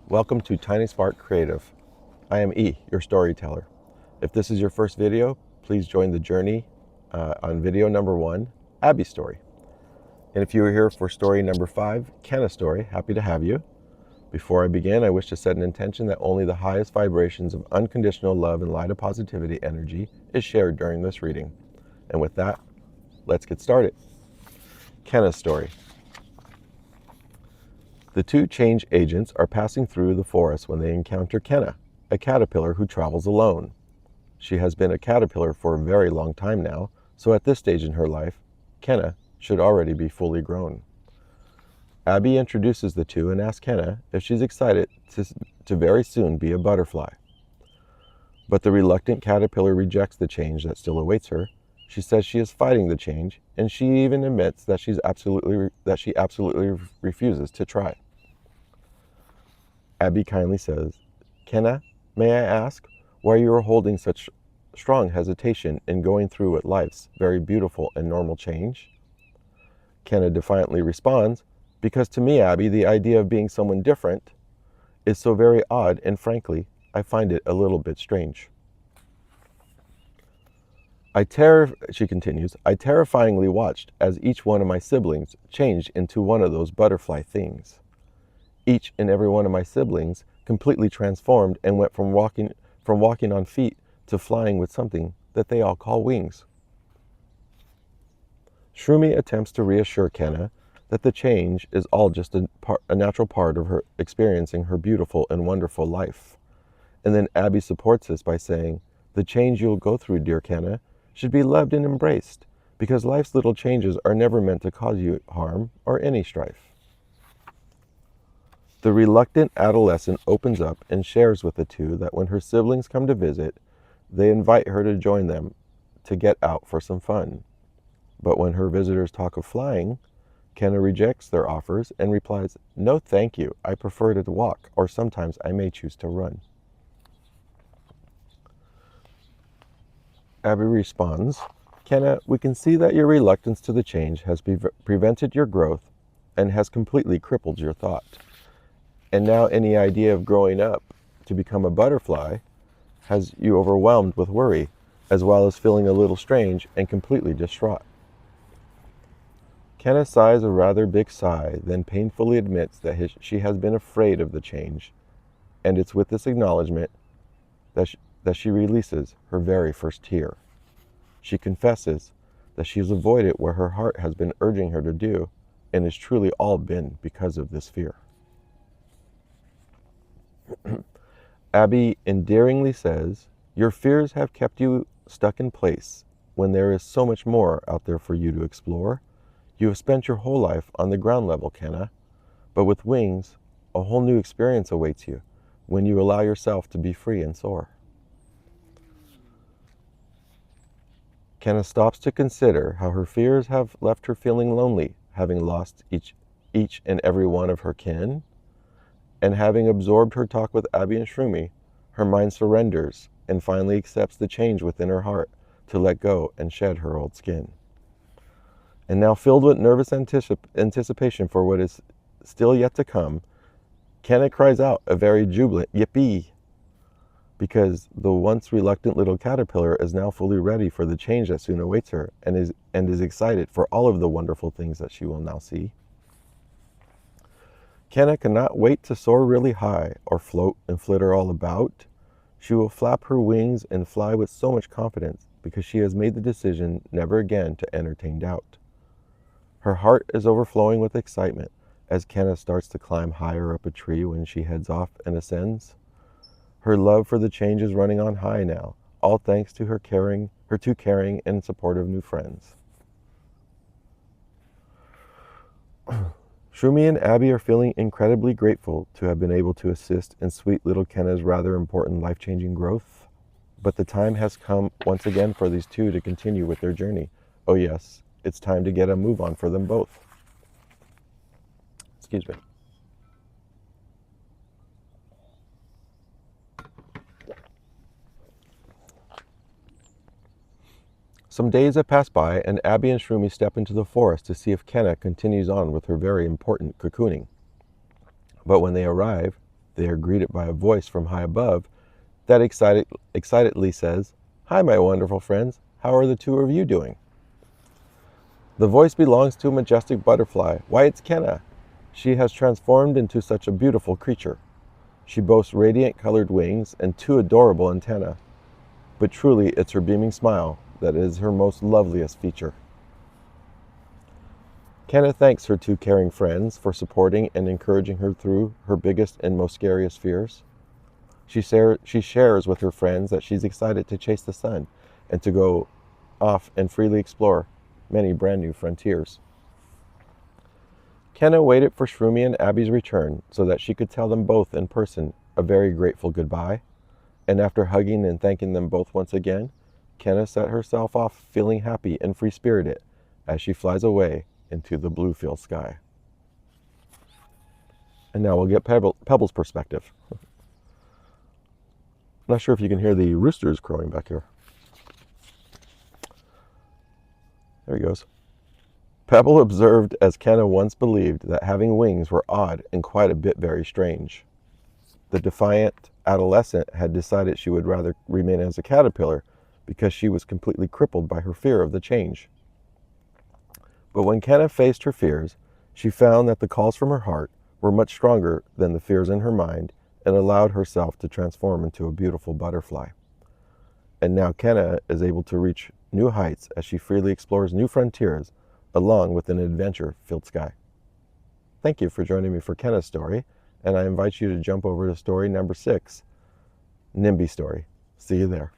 Welcome to Tiny Spark Creative. I am E, your storyteller. If this is your first video, please join the journey on video number 1, Abee's story. And if you are here for story number 5, Kenna's story, happy to have you. Before I begin, I wish to set an intention that only the highest vibrations of unconditional love and light of positivity energy is shared during this reading. And with that, let's get started. Kenna's story. The two change agents are passing through the forest when they encounter Kenna, a caterpillar who travels alone. She has been a caterpillar for a very long time now, so at this stage in her life, Kenna should already be fully grown. Abee introduces the two and asks Kenna if she's excited to very soon be a butterfly. But the reluctant caterpillar rejects the change that still awaits her. She says she is fighting the change, and she even admits that she absolutely refuses to try. Abee kindly says, "Kenna, may I ask why you are holding such strong hesitation in going through with life's very beautiful and normal change?" Kenna defiantly responds, "Because to me, Abee, the idea of being someone different is so very odd, and frankly, I find it a little bit strange." She continues, "I terrifyingly watched as each one of my siblings changed into one of those butterfly things. Each and every one of my siblings completely transformed and went from walking on feet to flying with something that they all call wings." Shroomy attempts to reassure Kenna that the change is all just a natural part of her experiencing her beautiful and wonderful life. And then Abee supports this by saying, "The change you'll go through, dear Kenna, should be loved and embraced, because life's little changes are never meant to cause you harm or any strife." The reluctant adolescent opens up and shares with the two that when her siblings come to visit, they invite her to join them to get out for some fun. But when her visitors talk of flying, Kenna rejects their offers and replies, "No thank you, I prefer to walk, or sometimes I may choose to run." Abee responds, "Kenna, we can see that your reluctance to the change has prevented your growth and has completely crippled your thought. And now any idea of growing up to become a butterfly has you overwhelmed with worry, as well as feeling a little strange and completely distraught." Kenna sighs a rather big sigh, then painfully admits that she has been afraid of the change, and it's with this acknowledgement that she releases her very first tear. She confesses that she has avoided what her heart has been urging her to do, and it's truly all been because of this fear. Abee endearingly says, "Your fears have kept you stuck in place when there is so much more out there for you to explore. You have spent your whole life on the ground level, Kenna, but with wings, a whole new experience awaits you when you allow yourself to be free and soar." Kenna stops to consider how her fears have left her feeling lonely, having lost each and every one of her kin. And having absorbed her talk with Abee and Shroomy, her mind surrenders and finally accepts the change within her heart to let go and shed her old skin. And now, filled with nervous anticipation for what is still yet to come, Kenna cries out a very jubilant "Yippee!" because the once reluctant little caterpillar is now fully ready for the change that soon awaits her, and is excited for all of the wonderful things that she will now see. Kenna cannot wait to soar really high or float and flitter all about. She will flap her wings and fly with so much confidence because she has made the decision never again to entertain doubt. Her heart is overflowing with excitement as Kenna starts to climb higher up a tree when she heads off and ascends. Her love for the change is running on high now, all thanks to her two caring and supportive new friends. Shroomy and Abee are feeling incredibly grateful to have been able to assist in sweet little Kenna's rather important life-changing growth. But the time has come once again for these two to continue with their journey. Oh yes, it's time to get a move on for them both. Excuse me. Some days have passed by, and Abee and Shroomy step into the forest to see if Kenna continues on with her very important cocooning. But when they arrive, They are greeted by a voice from high above that excitedly says, "Hi, my wonderful friends. How are the two of you doing?" The voice belongs to a majestic butterfly. Why, it's Kenna. She has transformed into such a beautiful creature. She boasts radiant colored wings and two adorable antennae. But truly, it's her beaming smile that is her most loveliest feature. Kenna thanks her two caring friends for supporting and encouraging her through her biggest and most scariest fears. She shares with her friends that she's excited to chase the sun and to go off and freely explore many brand new frontiers. Kenna waited for Shroomy and Abee's return so that she could tell them both in person a very grateful goodbye. And after hugging and thanking them both once again, Kenna set herself off feeling happy and free-spirited as she flies away into the blue field sky. And now we'll get Pebble's perspective. Not sure if you can hear the roosters crowing back here. There he goes. Pebble observed as Kenna once believed that having wings were odd and quite a bit very strange. The defiant adolescent had decided she would rather remain as a caterpillar because she was completely crippled by her fear of the change. But when Kenna faced her fears, she found that the calls from her heart were much stronger than the fears in her mind and allowed herself to transform into a beautiful butterfly. And now Kenna is able to reach new heights as she freely explores new frontiers along with an adventure-filled sky. Thank you for joining me for Kenna's story, and I invite you to jump over to story number 6, NIMBY story. See you there.